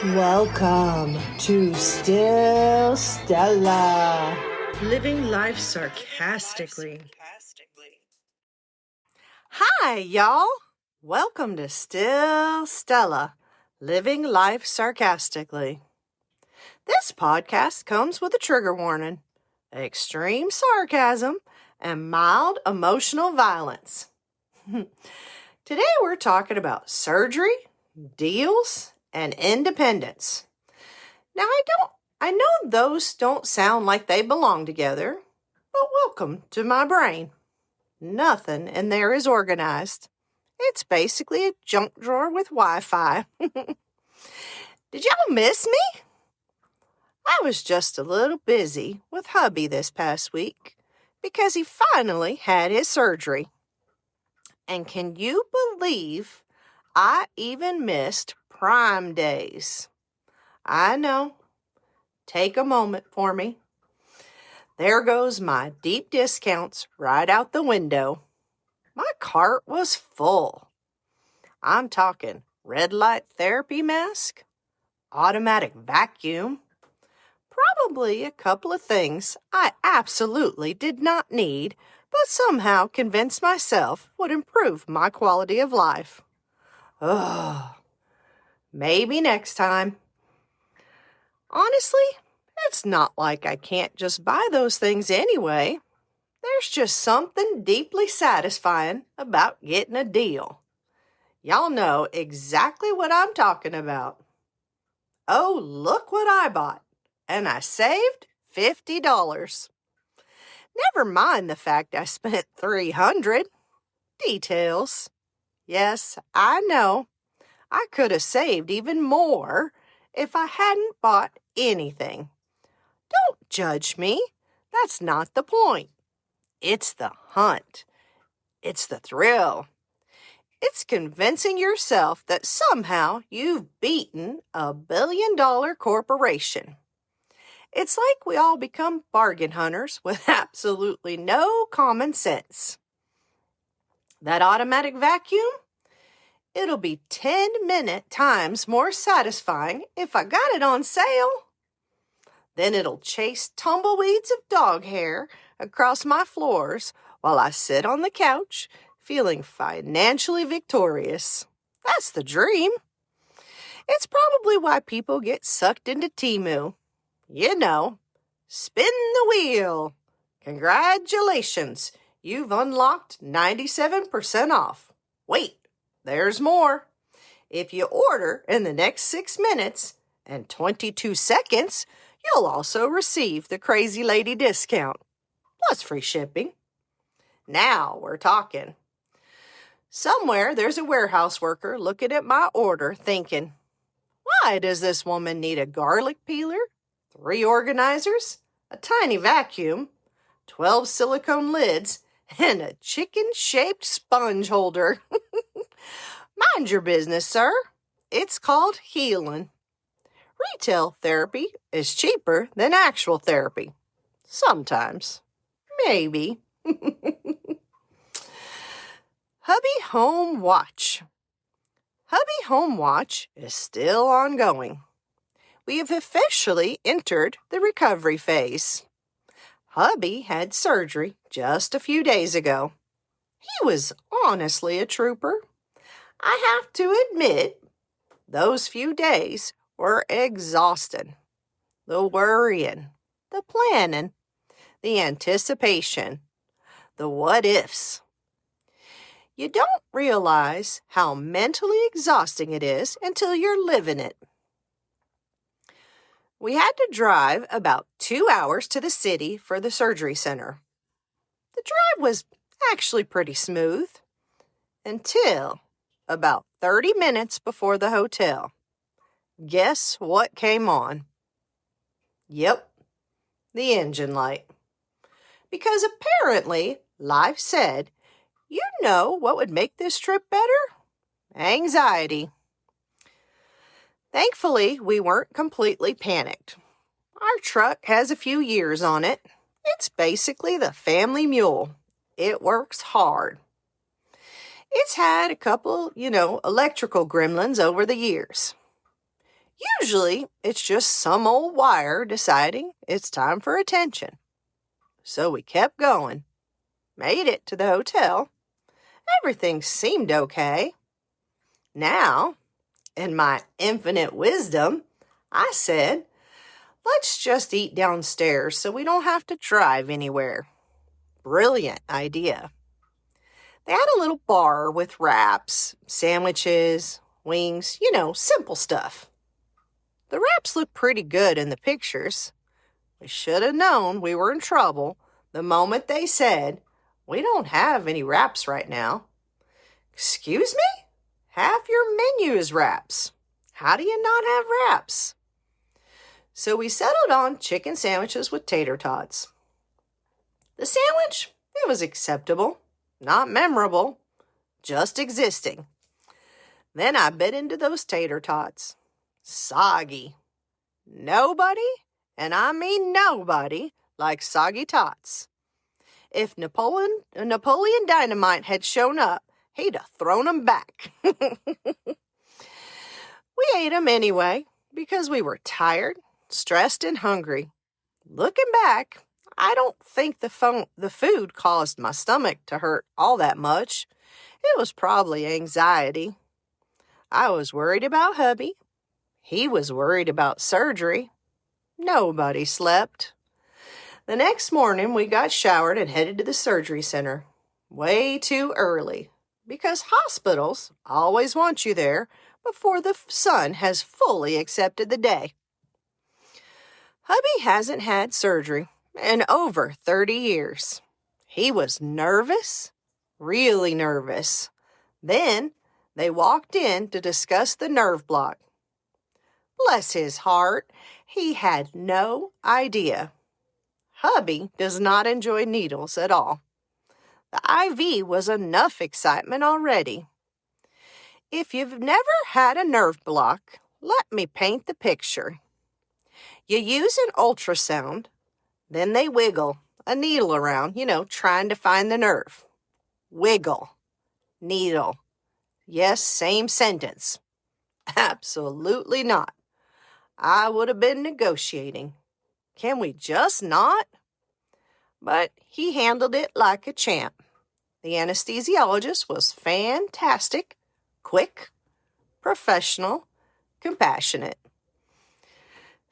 Welcome to Still Stella, living life sarcastically. Hi, y'all. Welcome to Still Stella, living life sarcastically. This podcast comes with a trigger warning, extreme sarcasm, and mild emotional violence. Today we're talking about surgery, deals, and independence. Now, I know those don't sound like they belong together, but welcome to my brain. Nothing in there is organized. It's basically a junk drawer with Wi-Fi. Did y'all miss me? I was just a little busy with hubby this past week because he finally had his surgery. And can you believe I even missed Prime Days? I know. Take a moment for me. There goes my deep discounts right out the window. My cart was full. I'm talking red light therapy mask, automatic vacuum, probably a couple of things I absolutely did not need, but somehow convinced myself would improve my quality of life. Ugh. Maybe next time. Honestly, it's not like I can't just buy those things anyway. There's just something deeply satisfying about getting a deal. Y'all know exactly what I'm talking about. Oh, look what I bought. And I saved $50. Never mind the fact I spent $300. Details. Yes, I know. I could have saved even more if I hadn't bought anything. Don't judge me. That's not the point. It's the hunt. It's the thrill. It's convincing yourself that somehow you've beaten a billion-dollar corporation. It's like we all become bargain hunters with absolutely no common sense. That automatic vacuum? It'll be 10-minute times more satisfying if I got it on sale. Then it'll chase tumbleweeds of dog hair across my floors while I sit on the couch feeling financially victorious. That's the dream. It's probably why people get sucked into Temu. You know, spin the wheel. Congratulations, you've unlocked 97% off. Wait, there's more. If you order in the next 6 minutes and 22 seconds, you'll also receive the crazy lady discount, plus free shipping. Now we're talking. Somewhere there's a warehouse worker looking at my order thinking, why does this woman need a garlic peeler, 3 organizers, a tiny vacuum, 12 silicone lids, and a chicken-shaped sponge holder? Mind your business, sir. It's called healing. Retail therapy is cheaper than actual therapy. Sometimes. Maybe. Hubby Home Watch. Hubby Home Watch is still ongoing. We have officially entered the recovery phase. Hubby had surgery just a few days ago. He was honestly a trooper. I have to admit, those few days were exhausting. The worrying, the planning, the anticipation, the what-ifs. You don't realize how mentally exhausting it is until you're living it. We had to drive about 2 hours to the city for the surgery center. The drive was actually pretty smooth until about 30 minutes before the hotel. Guess what came on? Yep, the engine light. Because apparently, Life said, you know what would make this trip better? Anxiety. Thankfully, we weren't completely panicked. Our truck has a few years on it. It's basically the family mule. It works hard. It's had a couple, electrical gremlins over the years. Usually, it's just some old wire deciding it's time for attention. So we kept going, made it to the hotel. Everything seemed okay. Now, in my infinite wisdom, I said, let's just eat downstairs so we don't have to drive anywhere. Brilliant idea. They had a little bar with wraps, sandwiches, wings, simple stuff. The wraps looked pretty good in the pictures. We should have known we were in trouble the moment they said, we don't have any wraps right now. Excuse me? Half your menu is wraps. How do you not have wraps? So we settled on chicken sandwiches with tater tots. The sandwich, it was acceptable, not memorable, just existing. Then I bit into those tater tots. Soggy. Nobody, and I mean nobody, likes soggy tots. If Napoleon Dynamite had shown up, he'd have thrown them back. We ate them anyway because we were tired, stressed, and hungry. Looking back, I don't think the food caused my stomach to hurt all that much. It was probably anxiety. I was worried about hubby. He was worried about surgery. Nobody slept. The next morning, we got showered and headed to the surgery center. Way too early, because hospitals always want you there before the sun has fully accepted the day. Hubby hasn't had surgery in over 30 years. He was nervous, really nervous. Then they walked in to discuss the nerve block. Bless his heart, he had no idea. Hubby does not enjoy needles at all. The IV was enough excitement already. If you've never had a nerve block, let me paint the picture. You use an ultrasound, then they wiggle a needle around, trying to find the nerve. Wiggle, needle. Yes, same sentence. Absolutely not. I would have been negotiating. Can we just not? But he handled it like a champ. The anesthesiologist was fantastic, quick, professional, compassionate.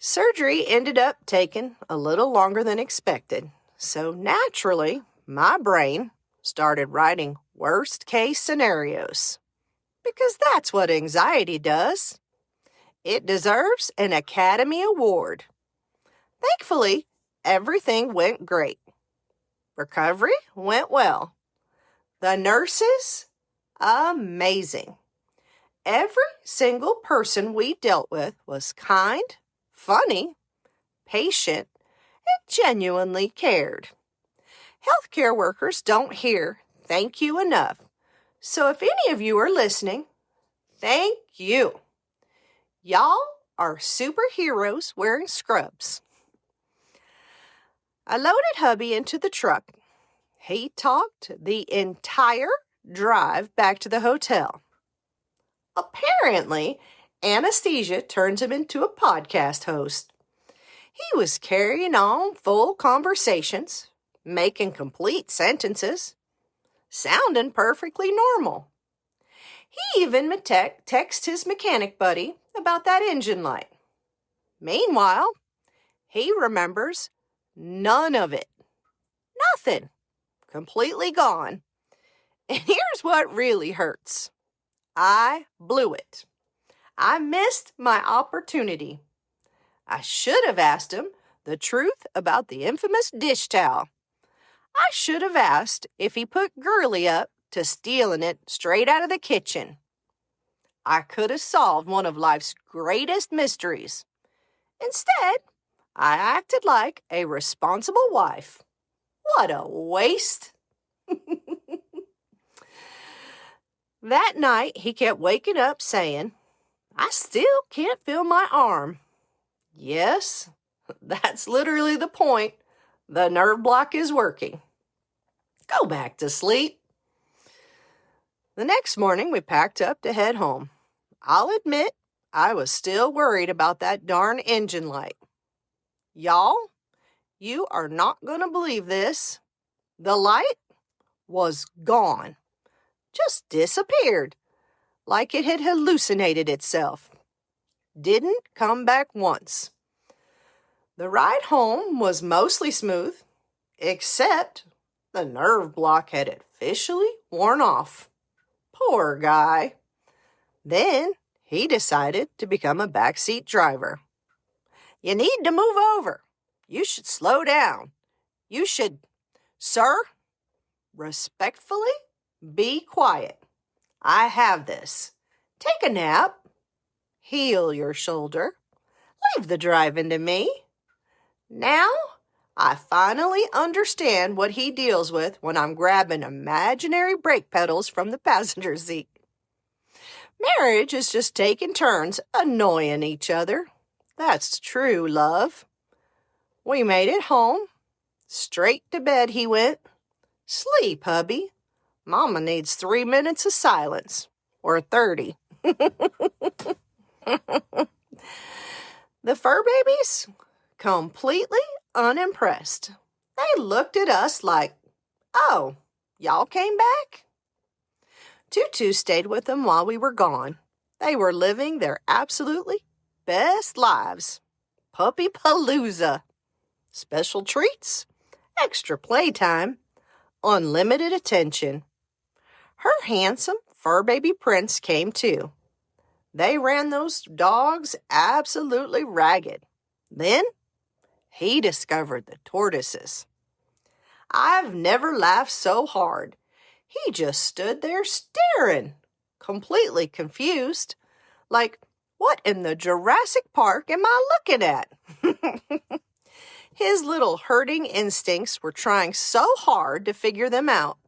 Surgery ended up taking a little longer than expected, so naturally, my brain started writing worst-case scenarios. Because that's what anxiety does. It deserves an Academy Award. Thankfully, everything went great. Recovery went well. The nurses, amazing. Every single person we dealt with was kind, funny, patient, and genuinely cared. Healthcare workers don't hear thank you enough. So if any of you are listening, thank you. Y'all are superheroes wearing scrubs. I loaded hubby into the truck. He talked the entire drive back to the hotel. Apparently, anesthesia turns him into a podcast host. He was carrying on full conversations, making complete sentences, sounding perfectly normal. He even texted his mechanic buddy about that engine light. Meanwhile, he remembers none of it. Nothing. Completely gone. And here's what really hurts. I blew it. I missed my opportunity. I should have asked him the truth about the infamous dish towel. I should have asked if he put Girly up to stealing it straight out of the kitchen. I could have solved one of life's greatest mysteries. Instead, I acted like a responsible wife. What a waste. That night, he kept waking up saying, I still can't feel my arm. Yes, that's literally the point. The nerve block is working. Go back to sleep. The next morning, we packed up to head home. I'll admit, I was still worried about that darn engine light. Y'all, you are not going to believe this. The light was gone. Just disappeared, like it had hallucinated itself. Didn't come back once. The ride home was mostly smooth, except the nerve block had officially worn off. Poor guy. Then he decided to become a backseat driver. You need to move over. You should slow down. You should, sir, respectfully, be quiet. I have this. Take a nap. Heel your shoulder. Leave the driving to me. Now, I finally understand what he deals with when I'm grabbing imaginary brake pedals from the passenger seat. Marriage is just taking turns annoying each other. That's true love. We made it home. Straight to bed he went. Sleep, hubby. Mama needs 3 minutes of silence. Or 30. The fur babies? Completely unimpressed. They looked at us like, oh, y'all came back? Tutu stayed with them while we were gone. They were living their absolutely best lives. Puppy palooza. Special treats, extra playtime, unlimited attention. Her handsome fur baby prince came too. They ran those dogs absolutely ragged. Then he discovered the tortoises. I've never laughed so hard. He just stood there staring, completely confused, like, what in the Jurassic Park am I looking at? His little herding instincts were trying so hard to figure them out.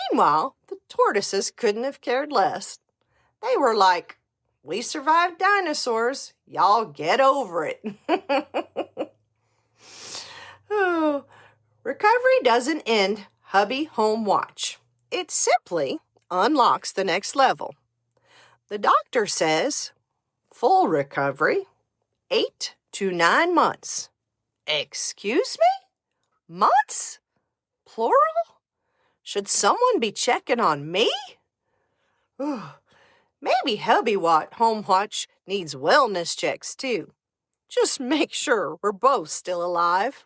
Meanwhile, the tortoises couldn't have cared less. They were like, we survived dinosaurs. Y'all get over it. Oh, recovery doesn't end hubby home watch. It simply unlocks the next level. The doctor says full recovery, 8 to 9 months. Excuse me? Months? Plural? Should someone be checking on me? Maybe hubby home watch needs wellness checks too. Just make sure we're both still alive.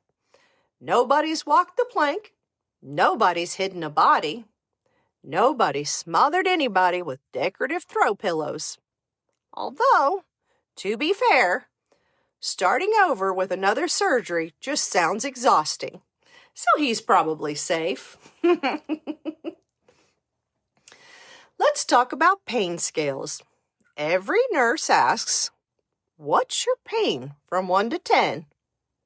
Nobody's walked the plank. Nobody's hidden a body. Nobody smothered anybody with decorative throw pillows. Although, to be fair, starting over with another surgery just sounds exhausting. So he's probably safe. Let's talk about pain scales. Every nurse asks, what's your pain from 1 to 10?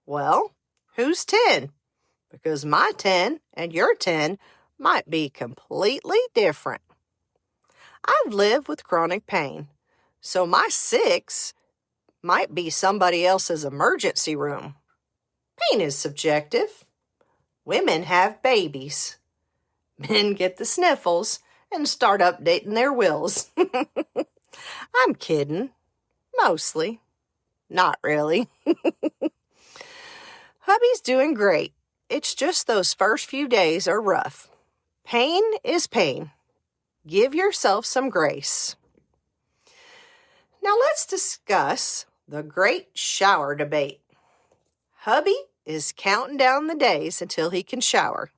Well, who's 10? Because my 10 and your 10 might be completely different. I've lived with chronic pain, so my 6 might be somebody else's emergency room. Pain is subjective. Women have babies. Men get the sniffles and start updating their wills. I'm kidding. Mostly. Not really. Hubby's doing great. It's just those first few days are rough. Pain is pain. Give yourself some grace. Now let's discuss the great shower debate. Hubby is counting down the days until he can shower.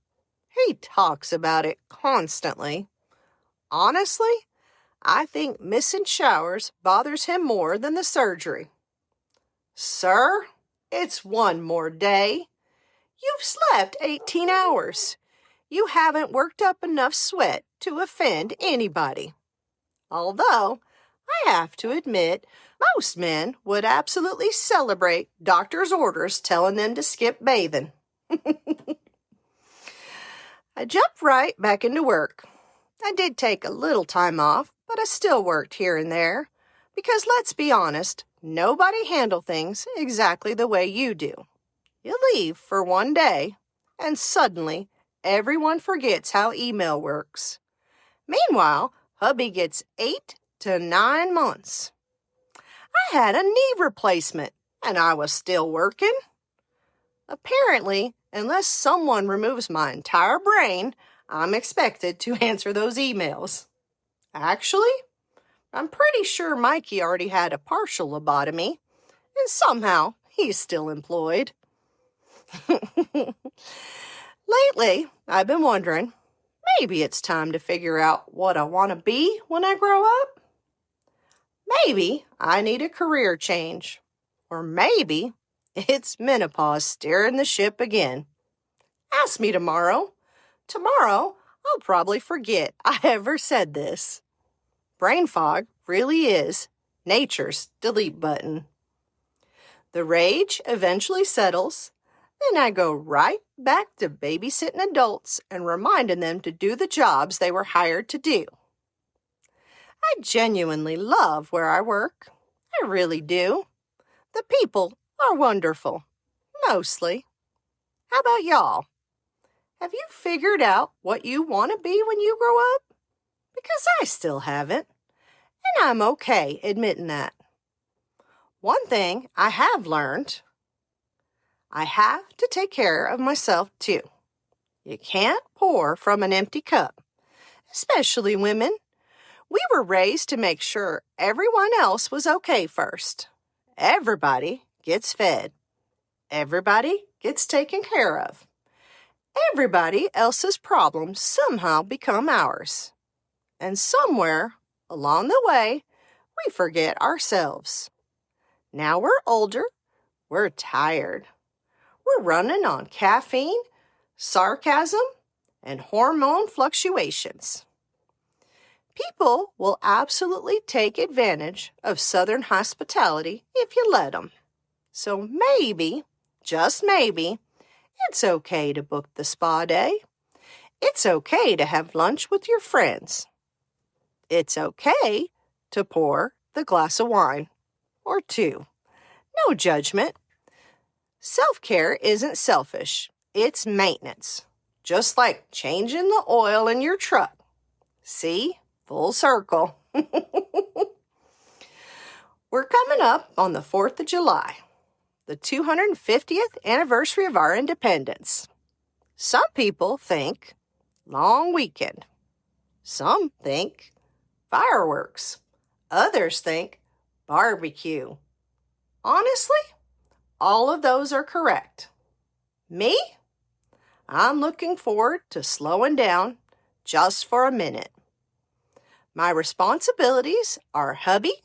He talks about it constantly. Honestly, I think missing showers bothers him more than the surgery. Sir, it's 1 more day. You've slept 18 hours. You haven't worked up enough sweat to offend anybody. Although, I have to admit, most men would absolutely celebrate doctor's orders telling them to skip bathing. I jumped right back into work. I did take a little time off, but I still worked here and there. Because let's be honest, nobody handles things exactly the way you do. You leave for 1 day, and suddenly everyone forgets how email works. Meanwhile, hubby gets 8 to 9 months. I had a knee replacement, and I was still working. Apparently, unless someone removes my entire brain, I'm expected to answer those emails. Actually, I'm pretty sure Mikey already had a partial lobotomy, and somehow he's still employed. Lately, I've been wondering, maybe it's time to figure out what I want to be when I grow up. Maybe I need a career change. Or maybe it's menopause steering the ship again. Ask me tomorrow. Tomorrow, I'll probably forget I ever said this. Brain fog really is nature's delete button. The rage eventually settles, then I go right back to babysitting adults and reminding them to do the jobs they were hired to do. I genuinely love where I work. I really do. The people are wonderful, mostly. How about y'all? Have you figured out what you want to be when you grow up? Because I still haven't, and I'm okay admitting that. One thing I have learned, I have to take care of myself too. You can't pour from an empty cup, especially women. We were raised to make sure everyone else was okay first. Everybody gets fed. Everybody gets taken care of. Everybody else's problems somehow become ours. And somewhere along the way, we forget ourselves. Now we're older, we're tired. We're running on caffeine, sarcasm, and hormone fluctuations. People will absolutely take advantage of Southern hospitality if you let them. So maybe, just maybe, it's okay to book the spa day. It's okay to have lunch with your friends. It's okay to pour the glass of wine or two. No judgment. Self-care isn't selfish. It's maintenance. Just like changing the oil in your truck. See? Full circle. We're coming up on the 4th of July, the 250th anniversary of our independence. Some people think long weekend. Some think fireworks. Others think barbecue. Honestly, all of those are correct. Me? I'm looking forward to slowing down just for a minute. My responsibilities are hubby,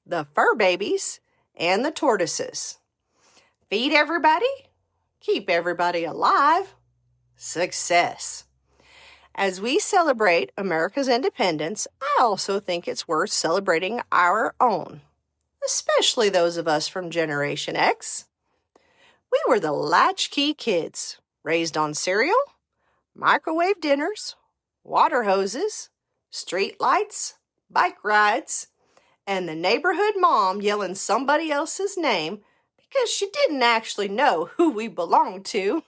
the fur babies, and the tortoises. Feed everybody, keep everybody alive, success. As we celebrate America's independence, I also think it's worth celebrating our own, especially those of us from Generation X. We were the latchkey kids, raised on cereal, microwave dinners, water hoses, street lights, bike rides, and the neighborhood mom yelling somebody else's name because she didn't actually know who we belonged to.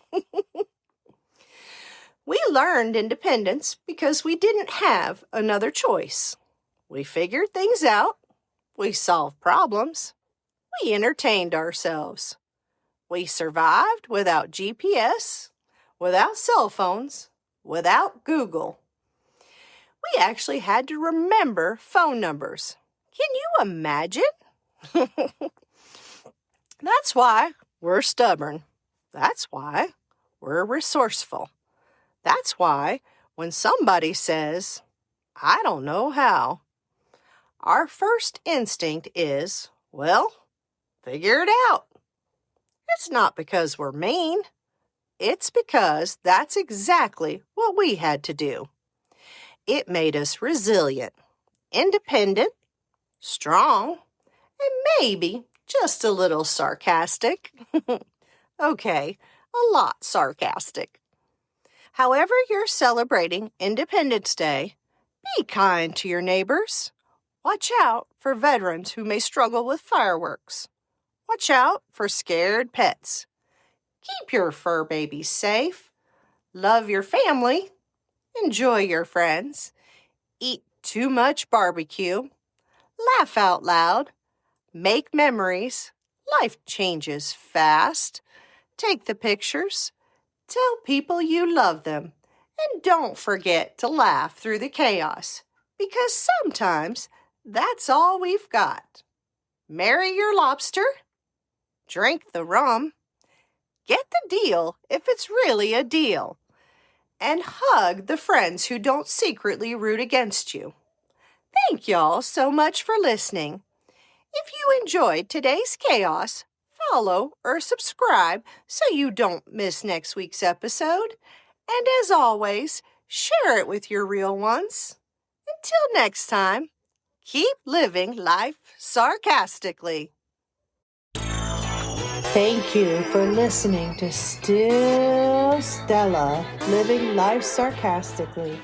We learned independence because we didn't have another choice. We figured things out. We solved problems. We entertained ourselves. We survived without GPS, without cell phones, without Google. We actually had to remember phone numbers. Can you imagine? That's why we're stubborn. That's why we're resourceful. That's why when somebody says, I don't know how, our first instinct is, well, figure it out. It's not because we're mean. It's because that's exactly what we had to do. It made us resilient, independent, strong, and maybe just a little sarcastic. Okay, a lot sarcastic. However you're celebrating Independence Day, be kind to your neighbors. Watch out for veterans who may struggle with fireworks. Watch out for scared pets. Keep your fur babies safe. Love your family. Enjoy your friends. Eat too much barbecue. Laugh out loud. Make memories. Life changes fast. Take the pictures. Tell people you love them. And don't forget to laugh through the chaos, because sometimes that's all we've got. Marry your lobster. Drink the rum. Get the deal if it's really a deal. And hug the friends who don't secretly root against you. Thank y'all so much for listening. If you enjoyed today's chaos, follow or subscribe so you don't miss next week's episode. And as always, share it with your real ones. Until next time, keep living life sarcastically. Thank you for listening to Still Stella, living life sarcastically.